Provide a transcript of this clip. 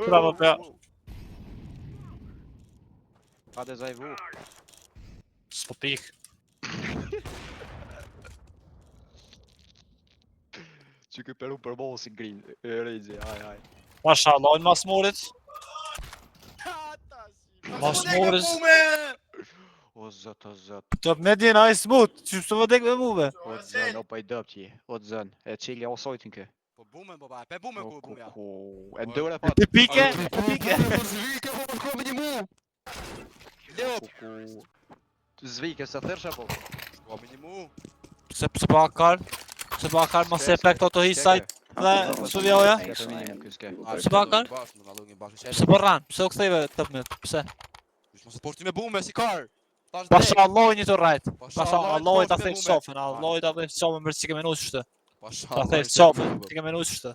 Bravo, bravo. Hade zajvu. S'po pik. Që ky peru për mosin grin. Rezi, haj. Mashallah, në Masmorit. Masmorit. O zot. Top medjen ai smut. Çu s'po vdek me muve. O zën, o pa I dëpti. O zën, e cili o sojtin kë. Po bumen baba, pe bumen ku bumja. E ndore pa. Ti pike, ti pike. Leo. Zvike sa thërsha po. Po minimu. Se pa kal. Se pa kal mos e pek to hisaj. Dhe su vjoja. Se pa kal. Bash, më dallon një bash. Se po rran. Pse u ktheve top mid? Pse? Mos e porti me bume si kar. Pasha Allah një të rajt. Pasha Pasha Allah, Allah i ta sporti me thej bume. sofën. Allah i ta thej sofën për çike menush këtë. Pasha. Ta thej sofën. Çike menush këtë.